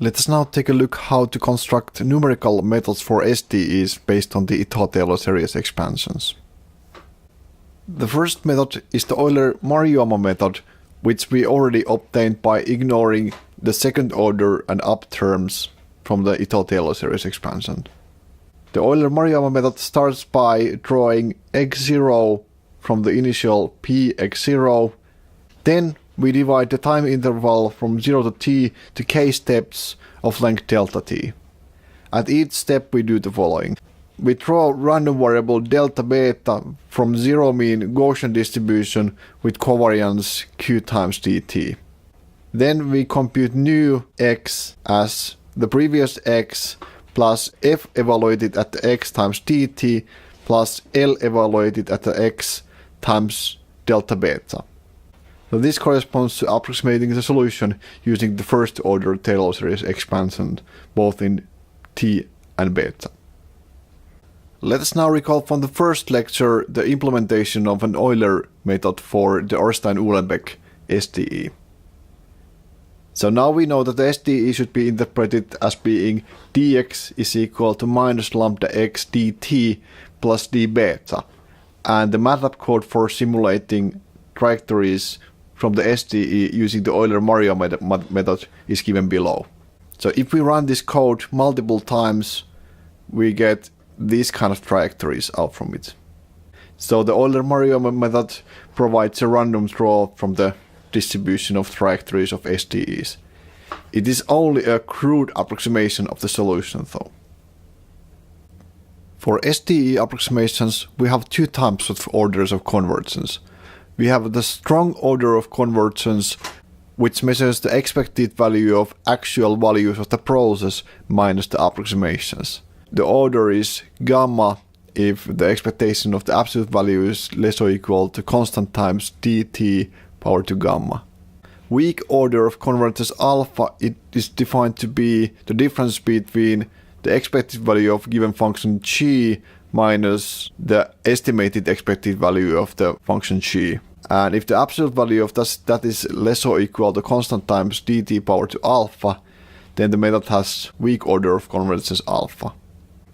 Let us now take a look how to construct numerical methods for SDEs based on the Ito-Taylor series expansions. The first method is the Euler-Maruyama method, which we already obtained by ignoring the second order and up terms from the Ito-Taylor series expansion. The Euler-Maruyama method starts by drawing x0 from the initial px0, then we divide the time interval from 0 to t to k steps of length delta t. At each step we do the following. We draw random variable delta beta from zero mean Gaussian distribution with covariance q times dt. Then we compute new x as the previous x plus f evaluated at the x times dt plus L evaluated at the x times delta beta. So this corresponds to approximating the solution using the first order Taylor series expansion, both in t and beta. Let us now recall from the first lecture the implementation of an Euler method for the Ornstein-Uhlenbeck SDE. So now we know that the SDE should be interpreted as being dx is equal to minus lambda x dt plus d beta, and the Matlab code for simulating trajectories from the SDE using the Euler-Maruyama method is given below. So if we run this code multiple times, we get these kind of trajectories out from it. So the Euler-Maruyama method provides a random draw from the distribution of trajectories of SDEs. It is only a crude approximation of the solution though. For SDE approximations, we have two types of orders of convergence. We have the strong order of convergence, which measures the expected value of actual values of the process minus the approximations. The order is gamma if the expectation of the absolute value is less or equal to constant times dt power to gamma. Weak order of convergence alpha, it is defined to be the difference between the expected value of given function g minus the estimated expected value of the function g. And if the absolute value of that is less or equal to constant times dt power to alpha, then the method has weak order of convergence alpha.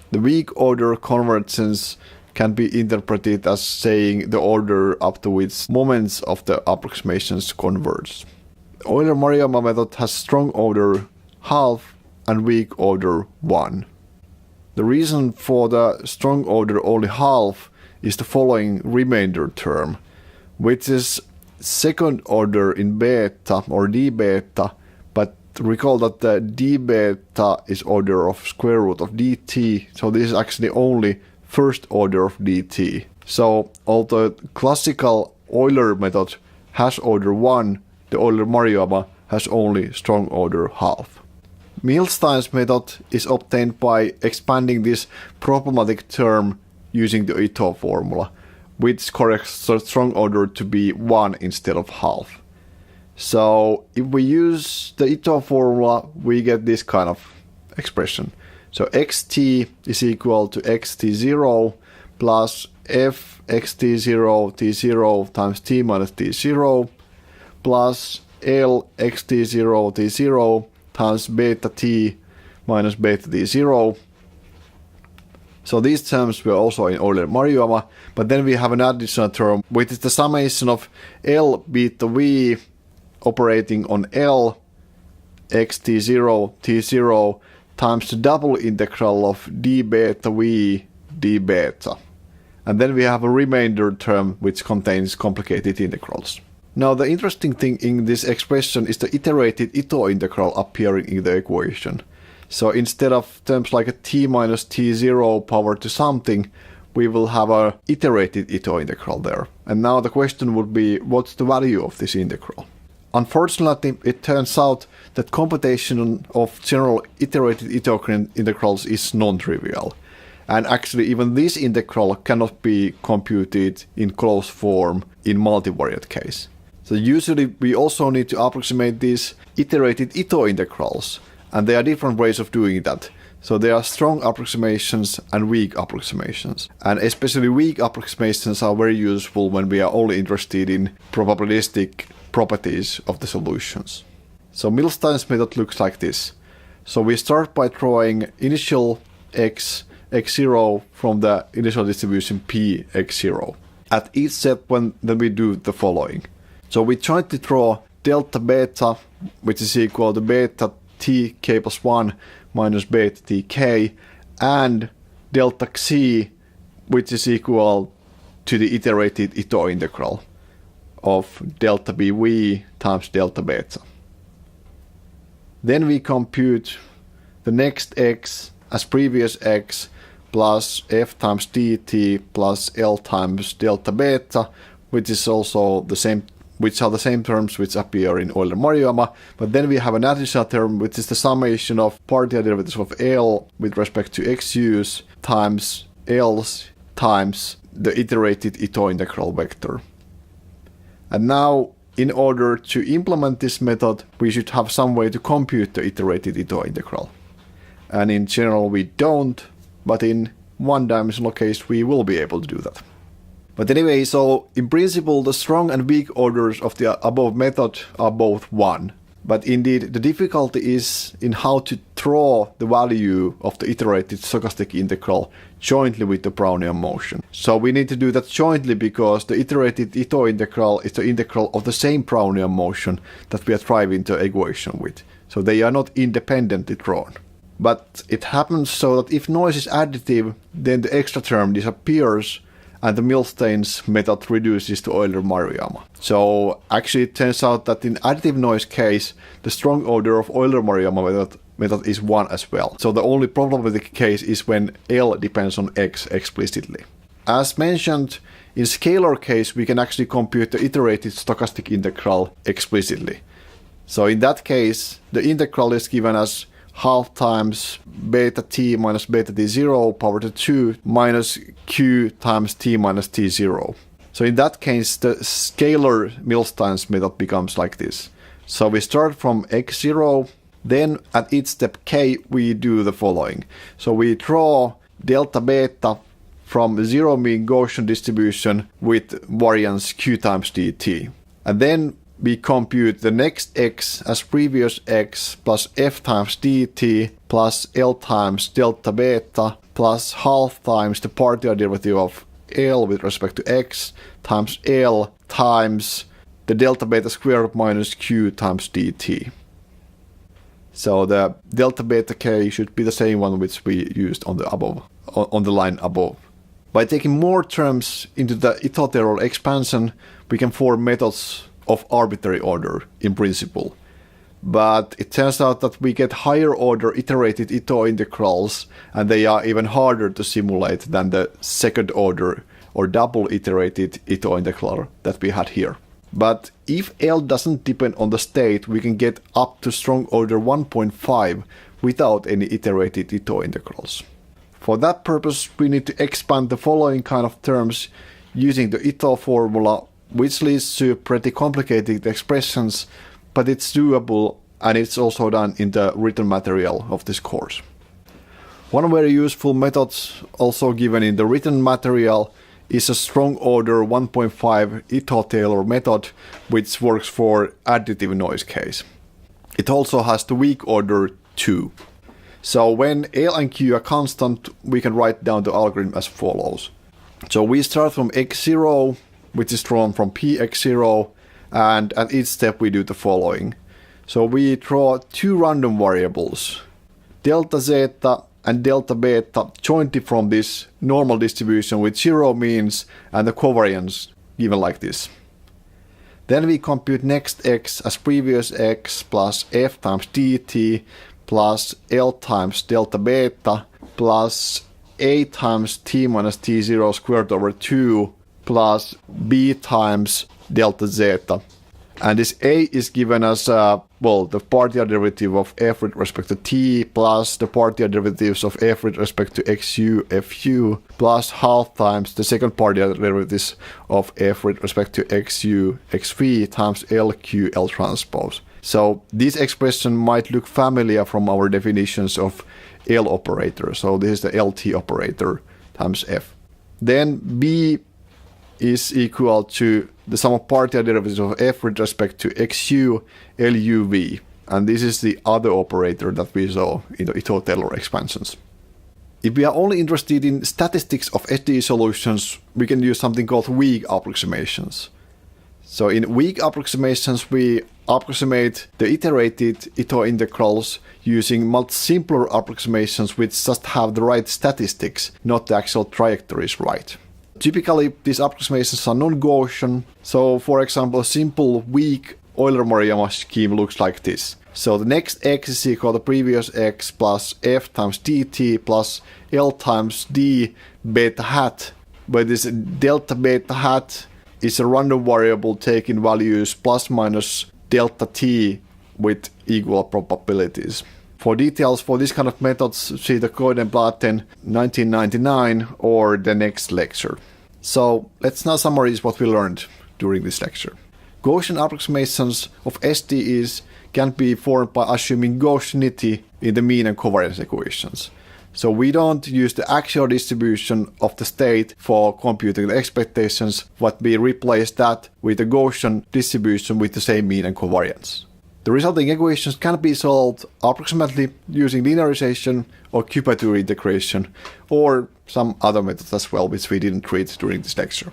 The weak order convergence can be interpreted as saying the order up to which moments of the approximations converge. The Euler-Maruyama method has strong order half and weak order 1. The reason for the strong order only half is the following remainder term, which is second order in beta or d beta, but recall that the d beta is order of square root of dt, so this is actually only first order of dt. So although classical Euler method has order 1, the Euler-Maruyama has only strong order half. Milstein's method is obtained by expanding this problematic term using the Ito formula, which corrects the strong order to be 1 instead of half. So if we use the Ito formula, we get this kind of expression. So xt is equal to xt0 plus f xt0 t0 times t minus t0 plus L xt0 t0 times beta t minus beta t0. So these terms were also in Euler-Maruyama, but then we have an additional term, which is the summation of L beta v operating on L xt0 t0 times the double integral of d beta v d beta. And then we have a remainder term which contains complicated integrals. Now the interesting thing in this expression is the iterated Ito integral appearing in the equation. So instead of terms like a t minus t0 power to something, we will have a iterated Ito integral there. And now the question would be, what's the value of this integral? Unfortunately, it turns out that computation of general iterated Ito integrals is non-trivial. And actually even this integral cannot be computed in closed form in multivariate case. So usually we also need to approximate these iterated Ito integrals, and there are different ways of doing that. So there are strong approximations and weak approximations. And especially weak approximations are very useful when we are only interested in probabilistic properties of the solutions. So Milstein's method looks like this. So we start by drawing initial x0 from the initial distribution p x0. At each step, then we do the following. So we try to draw delta beta, which is equal to beta tk plus 1 minus beta tk, and delta xi, which is equal to the iterated Ito integral of delta bv times delta beta. Then we compute the next x as previous x plus f times dt plus L times delta beta, which is also the same, which are the same terms which appear in Euler-Maruyama. But then we have an additional term, which is the summation of partial derivatives of L with respect to xu's times L's times the iterated Ito integral vector. And now, in order to implement this method, we should have some way to compute the iterated Ito integral. And in general we don't, but in one-dimensional case we will be able to do that. But anyway, so in principle the strong and weak orders of the above method are both 1. But indeed the difficulty is in how to draw the value of the iterated stochastic integral jointly with the Brownian motion. So we need to do that jointly because the iterated Ito integral is the integral of the same Brownian motion that we are driving the equation with. So they are not independently drawn. But it happens so that if noise is additive, then the extra term disappears and the Milstein's method reduces to Euler-Maruyama. So actually it turns out that in additive noise case, the strong order of Euler-Maruyama method is 1 as well. So the only problematic case is when L depends on x explicitly. As mentioned, in scalar case we can actually compute the iterated stochastic integral explicitly. So in that case, the integral is given as half times beta t minus beta t0 power to 2 minus q times t minus t0. So in that case, the scalar Milstein's method becomes like this. So we start from x0, then at each step k we do the following. So we draw delta beta from 0 mean Gaussian distribution with variance q times dt. And then we compute the next x as previous x plus f times dt plus L times delta beta plus half times the partial derivative of L with respect to x times L times the delta beta squared minus q times dt. So the delta beta k should be the same one which we used on the line above. By taking more terms into the itoterial expansion, we can form methods of arbitrary order in principle. But it turns out that we get higher order iterated Ito integrals, and they are even harder to simulate than the second order or double iterated Ito integral that we had here. But if L doesn't depend on the state, we can get up to strong order 1.5 without any iterated Ito integrals. For that purpose, we need to expand the following kind of terms using the Ito formula, which leads to pretty complicated expressions, but it's doable and it's also done in the written material of this course. One very useful method also given in the written material is a strong order 1.5 Ito-Taylor method, which works for additive noise case. It also has the weak order 2. So when L and Q are constant, we can write down the algorithm as follows. So we start from x0, which is drawn from px0, and at each step we do the following. So we draw two random variables, delta zeta and delta beta, jointly from this normal distribution with 0 means and the covariance given like this. Then we compute next x as previous x plus f times dt plus L times delta beta plus a times t minus t0 squared over 2 plus b times delta zeta. And this a is given as, the partial derivative of f with respect to t plus the partial derivatives of f with respect to xu, fu, plus half times the second partial derivatives of f with respect to xu, xv times lq, l transpose. So this expression might look familiar from our definitions of L operator. So this is the LT operator times f. Then b is equal to the sum of partial derivatives of f with respect to xu, luv. and this is the other operator that we saw in the Ito-Taylor expansions. If we are only interested in statistics of SDE solutions, we can use something called weak approximations. So in weak approximations, we approximate the iterated Ito integrals using much simpler approximations which just have the right statistics, not the actual trajectories right. Typically, these approximations are non-Gaussian. So for example, a simple weak Euler-Maruyama scheme looks like this. So the next x is equal to the previous x plus f times dt plus L times d beta hat, where this delta beta hat is a random variable taking values plus minus delta t with equal probabilities. For details for this kind of methods, see the Coidenplaten 1999 or the next lecture. So let's now summarize what we learned during this lecture. Gaussian approximations of SDEs can be formed by assuming Gaussianity in the mean and covariance equations. So we don't use the actual distribution of the state for computing the expectations, but we replace that with a Gaussian distribution with the same mean and covariance. The resulting equations can be solved approximately using linearization or cubature integration, or some other methods as well, which we didn't treat during this lecture.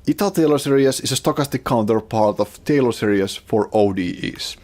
Ito-Taylor series is a stochastic counterpart of Taylor series for ODEs.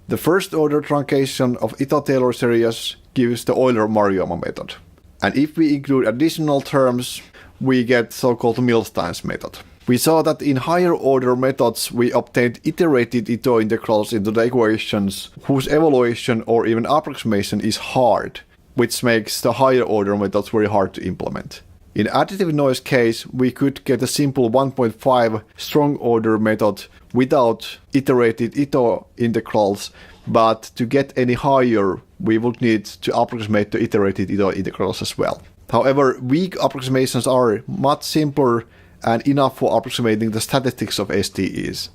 The first order truncation of Ito-Taylor series gives the Euler-Maruyama method. And if we include additional terms, we get so-called Milstein's method. We saw that in higher order methods we obtained iterated Ito integrals into the equations whose evaluation or even approximation is hard, which makes the higher order methods very hard to implement. In additive noise case, we could get a simple 1.5 strong order method without iterated Ito integrals, but to get any higher, we would need to approximate the iterated Ito integrals as well. However, weak approximations are much simpler and enough for approximating the statistics of SDEs.